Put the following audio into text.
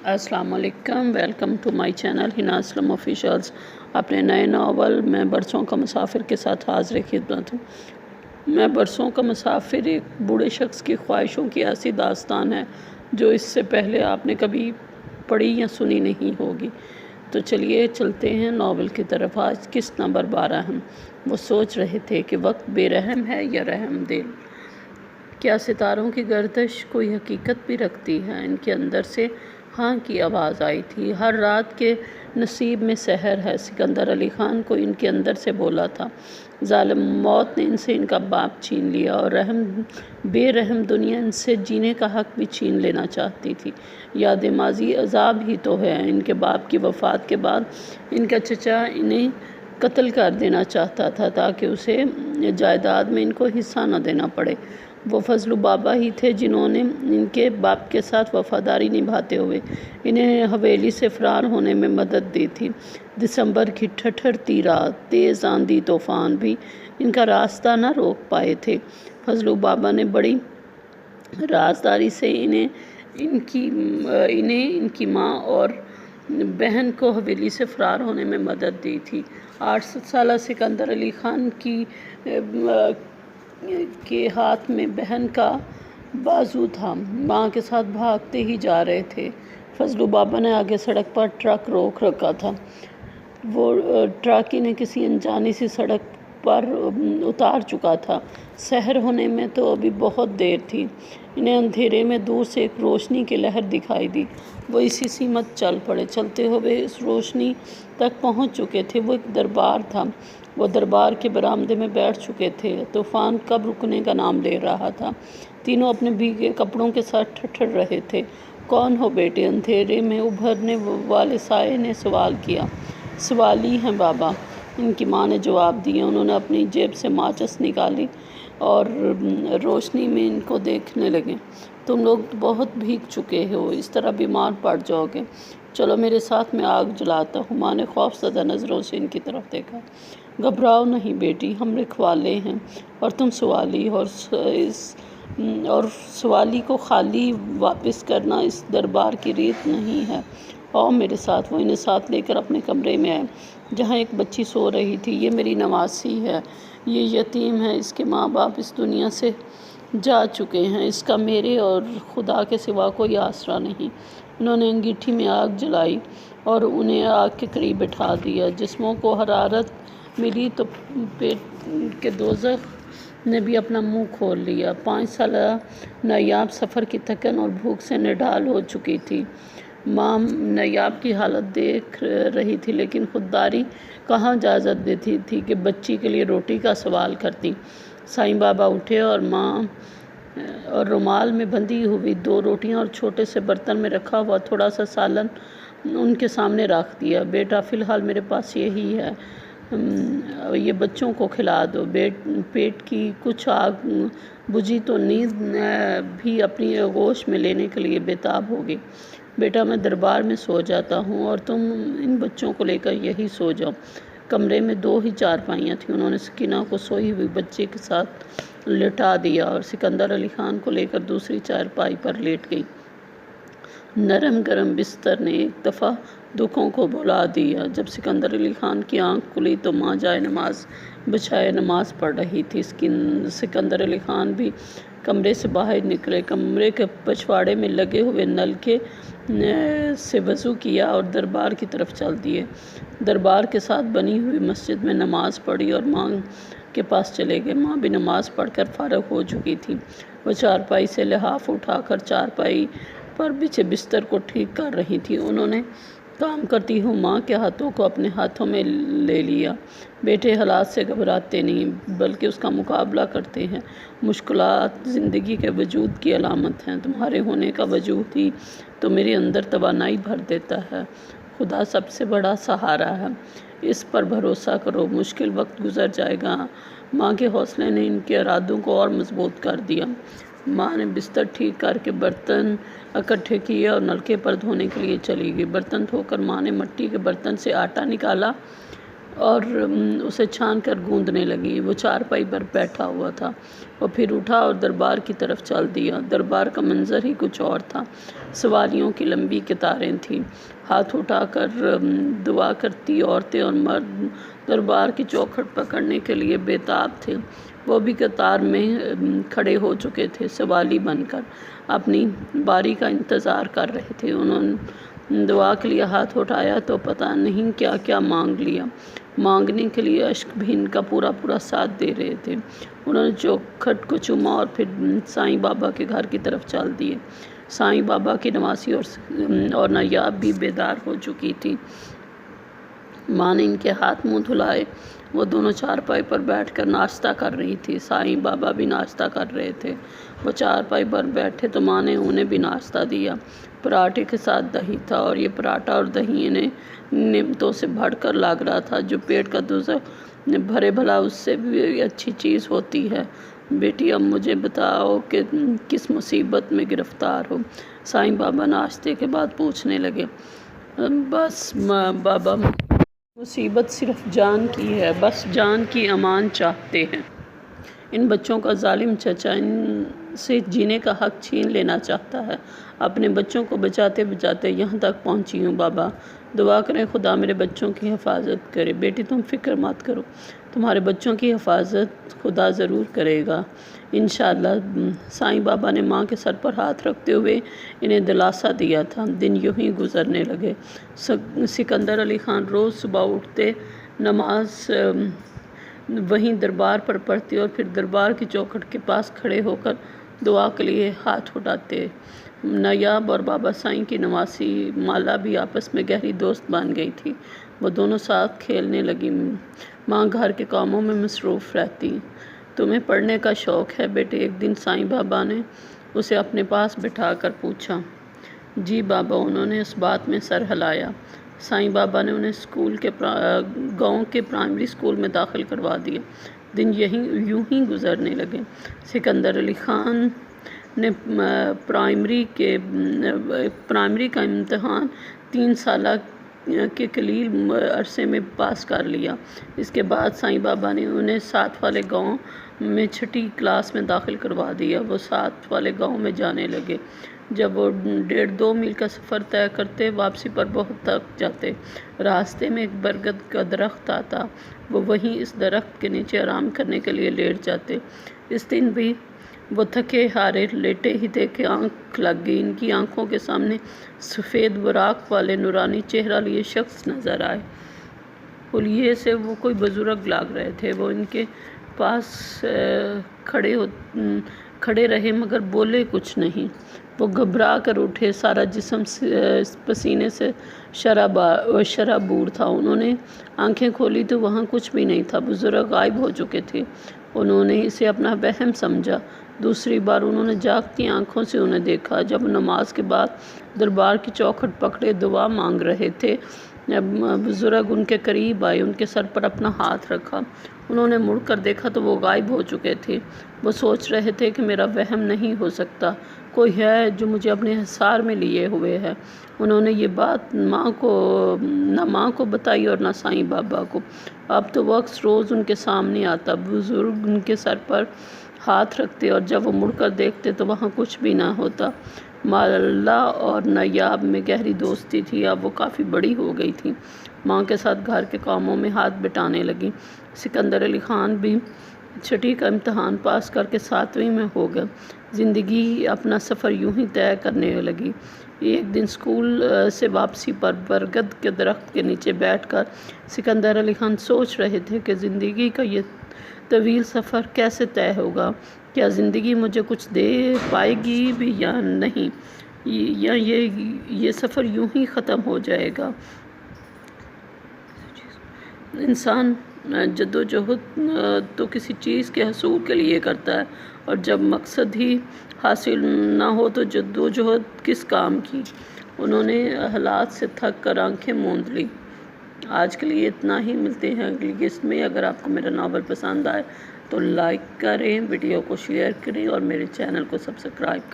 अस्सलाम वालेकुम, welcome to my channel Hina Aslam officials. अपने नए नावल मैं बरसों का मुसाफिर के साथ हाज़िर खिदमत हूँ। मैं बरसों का मुसाफिर एक बूढ़े शख्स की ख्वाहिशों की ऐसी दास्तान है जो इससे पहले आपने कभी पढ़ी या सुनी नहीं होगी। तो चलिए चलते हैं नावल की तरफ। आज किस्त नंबर 12 हम वो सोच रहे थे कि वक्त बेरहम है या रहम दिल। क्या सितारों की गर्दिश कोई हकीकत भी रखती है? इनके अंदर से हाँ की आवाज़ आई थी। हर रात के नसीब में सहर है, सिकंदर अली ख़ान को इनके अंदर से बोला था। ज़ालिम मौत ने इनसे इनका बाप छीन लिया और बेरहम दुनिया इनसे जीने का हक भी छीन लेना चाहती थी। याद माजी अजाब ही तो है। इनके बाप की वफ़ात के बाद इनका चचा इन्हें कत्ल कर देना चाहता था ताकि उसे जायदाद में इनको हिस्सा न देना पड़े। वो फजलू बाबा ही थे जिन्होंने इनके बाप के साथ वफ़ादारी निभाते हुए इन्हें हवेली से फ़रार होने में मदद दी थी। दिसंबर की ठठरती रात, तेज़ आंधी तूफ़ान भी इनका रास्ता न रोक पाए थे। फजलू बाबा ने बड़ी राजदारी से इन्हें इनकी माँ और बहन को हवेली से फ़रार होने में मदद दी थी। 8 साला सिकंदर अली ख़ान के हाथ में बहन का बाजू था। माँ के साथ भागते ही जा रहे थे। फजलू बाबा ने आगे सड़क पर ट्रक रोक रखा था। वो ट्रक इन्हें किसी अनजानी सी सड़क पर उतार चुका था। सहर होने में तो अभी बहुत देर थी। इन्हें अंधेरे में दूर से एक रोशनी की लहर दिखाई दी। वो इसी सीमत चल पड़े। चलते हुए इस रोशनी तक पहुंच चुके थे। वो एक दरबार था। वो दरबार के बरामदे में बैठ चुके थे। तूफ़ान कब रुकने का नाम ले रहा था। तीनों अपने भीगे कपड़ों के साथ ठठर रहे थे। कौन हो बेटे? अंधेरे में उभरने वाले साये ने सवाल किया। सवाली हैं बाबा, इनकी माँ ने जवाब दिया। उन्होंने अपनी जेब से माचिस निकाली और रोशनी में इनको देखने लगे। तुम लोग बहुत भीग चुके हो, इस तरह बीमार पड़ जाओगे। चलो मेरे साथ, मैं आग जलाता हूँ। माँ ने खौफज़दा नज़रों से इनकी तरफ देखा। घबराओ नहीं बेटी, हम रखवाले हैं और तुम सवाली, और सवाली को खाली वापस करना इस दरबार की रीत नहीं है। आओ मेरे साथ। वो इन्हें साथ लेकर अपने कमरे में आए जहाँ एक बच्ची सो रही थी। ये मेरी नवासी है, ये यतीम है, इसके माँ बाप इस दुनिया से जा चुके हैं। इसका मेरे और खुदा के सिवा कोई आसरा नहीं। उन्होंने अंगीठी में आग जलाई और उन्हें आग के करीब बैठा दिया। जिस्मों को हरारत मिली तो पेट के दोज़ख ने भी अपना मुंह खोल लिया। 5 साल नायाब सफ़र की थकन और भूख से निढाल हो चुकी थी। माँ नायाब की हालत देख रही थी लेकिन खुददारी कहाँ इजाज़त देती थी कि बच्ची के लिए रोटी का सवाल करती। साईं बाबा उठे और माँ और रुमाल में बंधी हुई 2 रोटियां और छोटे से बर्तन में रखा हुआ थोड़ा सा सालन उनके सामने रख दिया। बेटा फ़िलहाल मेरे पास यही है, ये बच्चों को खिला दो। पेट की कुछ आग बुझी तो नींद भी अपनी आगोश में लेने के लिए बेताब होगी। बेटा मैं दरबार में सो जाता हूँ और तुम इन बच्चों को लेकर यही सो जाओ। कमरे में 2 ही चारपाइयाँ थीं। उन्होंने सकीना को सोई हुई बच्चे के साथ लिटा दिया और सिकंदर अली ख़ान को लेकर दूसरी चारपाई पर लेट गई। नरम गरम बिस्तर ने एक दफ़ा दुखों को भुला दिया। जब सिकंदर अली ख़ान की आंख खुली तो माँ जाए नमाज बिछाए नमाज पढ़ रही थी। सिकंदर अली ख़ान भी कमरे से बाहर निकले। कमरे के पछवाड़े में लगे हुए नल के से वज़ू किया और दरबार की तरफ चल दिए। दरबार के साथ बनी हुई मस्जिद में नमाज़ पढ़ी और माँ के पास चले गए। माँ भी नमाज़ पढ़कर फ़ारग हो चुकी थी। वो चारपाई से लिहाफ उठाकर चारपाई पर बिछे बिस्तर को ठीक कर रही थी। उन्होंने काम करती हूँ माँ के हाथों को अपने हाथों में ले लिया। बेटे हालात से घबराते नहीं बल्कि उसका मुकाबला करते हैं। मुश्किलात ज़िंदगी के वजूद की अलामत हैं। तुम्हारे होने का वजूद ही तो मेरे अंदर तवानाई भर देता है। खुदा सबसे बड़ा सहारा है, इस पर भरोसा करो, मुश्किल वक्त गुजर जाएगा। माँ के हौसले ने इनके इरादों को और मजबूत कर दिया। माँ ने बिस्तर ठीक करके बर्तन इकट्ठे किए और नलके पर धोने के लिए चली गई। बर्तन धोकर माँ ने मिट्टी के बर्तन से आटा निकाला اور اسے چھان کر گوندنے لگی۔ وہ چارپائی پر بیٹھا ہوا تھا۔ وہ پھر اٹھا اور دربار کی طرف چل دیا۔ دربار کا منظر ہی کچھ اور تھا۔ سواریوں کی لمبی قطاریں تھیں۔ ہاتھ اٹھا کر دعا کرتی عورتیں اور مرد دربار کی چوکھٹ پکڑنے کے لیے بےتاب تھے۔ وہ بھی قطار میں کھڑے ہو چکے تھے، سوالی بن کر اپنی باری کا انتظار کر رہے تھے۔ انہوں نے دعا کے لیے ہاتھ اٹھایا تو پتہ نہیں کیا کیا مانگ لیا۔ مانگنے کے لیے اشک بھی ان کا پورا پورا ساتھ دے رہے تھے۔ انہوں نے چوکھٹ کو چوما اور پھر سائیں بابا کے گھر کی طرف چل دیے۔ سائیں بابا کی نواسی اور نایاب بھی بیدار ہو چکی تھی۔ ماں نے ان کے ہاتھ منہ دھلائے۔ وہ دونوں چارپائی پر بیٹھ کر ناشتہ کر رہی تھی۔ سائیں بابا بھی ناشتہ کر رہے تھے۔ وہ چارپائی پر بیٹھے تو ماں نے انہیں بھی ناشتہ دیا۔ پراٹھے کے ساتھ دہی تھا، اور یہ پراٹھا اور دہی انہیں نعمتوں سے بڑھ کر لگ رہا تھا۔ جو پیٹ کا دوزخ بھرے بھلا اس سے بھی اچھی چیز ہوتی ہے۔ بیٹی اب مجھے بتاؤ کہ کس مصیبت میں گرفتار ہو؟ سائیں بابا ناشتے کے بعد پوچھنے لگے۔ بس بابا، مصیبت صرف جان کی ہے، بس جان کی امان چاہتے ہیں۔ ان بچوں کا ظالم چچا ان سے جینے کا حق چھین لینا چاہتا ہے۔ اپنے بچوں کو بچاتے بچاتے یہاں تک پہنچی ہوں۔ بابا دعا کریں خدا میرے بچوں کی حفاظت کرے۔ بیٹی تم فکر مت کرو، تمہارے بچوں کی حفاظت خدا ضرور کرے گا انشاءاللہ۔ سائیں بابا نے ماں کے سر پر ہاتھ رکھتے ہوئے انہیں دلاسا دیا تھا۔ دن یوں ہی گزرنے لگے۔ سکندر علی خان روز صبح اٹھتے، نماز وہیں دربار پر پڑھتے اور پھر دربار کی چوکھٹ کے پاس کھڑے ہو کر دعا کے لیے ہاتھ اٹھاتے۔ نایاب اور بابا سائیں کی نواسی مالا بھی آپس میں گہری دوست بن گئی تھی۔ وہ دونوں ساتھ کھیلنے لگی۔ ماں گھر کے کاموں میں مصروف رہتی۔ تمہیں پڑھنے کا شوق ہے بیٹے؟ ایک دن سائیں بابا نے اسے اپنے پاس بٹھا کر پوچھا۔ جی بابا، انہوں نے اس بات میں سر ہلایا۔ سائیں بابا نے انہیں گاؤں کے پرائمری اسکول میں داخل کروا دیا۔ دن یوں ہی گزرنے لگے۔ سکندر علی خان نے پرائمری کا امتحان 3 سالہ کے قلیل عرصے میں پاس کر لیا۔ اس کے بعد سائیں بابا نے انہیں 7 والے گاؤں میں 6ٹھی کلاس میں داخل کروا دیا۔ وہ 7 والے گاؤں میں جانے لگے۔ جب وہ 1.5-2 میل کا سفر طے کرتے، واپسی پر بہت تھک جاتے۔ راستے میں ایک برگد کا درخت آتا، وہ وہیں اس درخت کے نیچے آرام کرنے کے لیے لیٹ جاتے۔ اس دن بھی وہ تھکے ہارے لیٹے ہی تھے کہ آنکھ لگ گئی۔ ان کی آنکھوں کے سامنے سفید براق والے نورانی چہرہ لیے شخص نظر آئے۔ حلیے سے وہ کوئی بزرگ لگ رہے تھے۔ وہ ان کے پاس کھڑے رہے مگر بولے کچھ نہیں۔ وہ گھبرا کر اٹھے، سارا جسم پسینے سے شرابور تھا۔ انہوں نے آنکھیں کھولی تو وہاں کچھ بھی نہیں تھا، بزرگ غائب ہو چکے تھے۔ انہوں نے اسے اپنا وہم سمجھا۔ دوسری بار انہوں نے جاگتی آنکھوں سے انہیں دیکھا۔ جب نماز کے بعد دربار کی چوکھٹ پکڑے دعا مانگ رہے تھے، بزرگ ان کے قریب آئے، ان کے سر پر اپنا ہاتھ رکھا۔ انہوں نے مڑ کر دیکھا تو وہ غائب ہو چکے تھے۔ وہ سوچ رہے تھے کہ میرا وہم نہیں ہو سکتا، کوئی ہے جو مجھے اپنے حصار میں لیے ہوئے ہے۔ انہوں نے یہ بات نہ ماں کو بتائی اور نہ سائیں بابا کو۔ اب تو وہ عکس روز ان کے سامنے آتا، بزرگ ان کے سر پر ہاتھ رکھتے اور جب وہ مڑ کر دیکھتے تو وہاں کچھ بھی نہ ہوتا۔ مالا اور نایاب میں گہری دوستی تھی، اب وہ کافی بڑی ہو گئی تھی۔ ماں کے ساتھ گھر کے کاموں میں ہاتھ بٹانے لگی۔ سکندر علی خان بھی 6ٹھی کا امتحان پاس کر کے 7ویں میں ہو گئے۔ زندگی اپنا سفر یوں ہی طے کرنے لگی۔ ایک دن اسکول سے واپسی پر برگد کے درخت کے نیچے بیٹھ کر سکندر علی خان سوچ رہے تھے کہ زندگی کا یہ طویل سفر کیسے طے ہوگا؟ کیا زندگی مجھے کچھ دے پائے گی بھی یا نہیں، یا یہ سفر یوں ہی ختم ہو جائے گا؟ انسان جدوجہد تو کسی چیز کے حصول کے لیے کرتا ہے، اور جب مقصد ہی حاصل نہ ہو تو جدوجہد کس کام کی؟ انہوں نے حالات سے تھک کر آنکھیں موند لی۔ آج کے لیے اتنا ہی، ملتے ہیں اگلی قسط میں۔ اگر آپ کو میرا ناول پسند آئے تو لائک کریں، ویڈیو کو شیئر کریں اور میرے چینل کو سبسکرائب کریں۔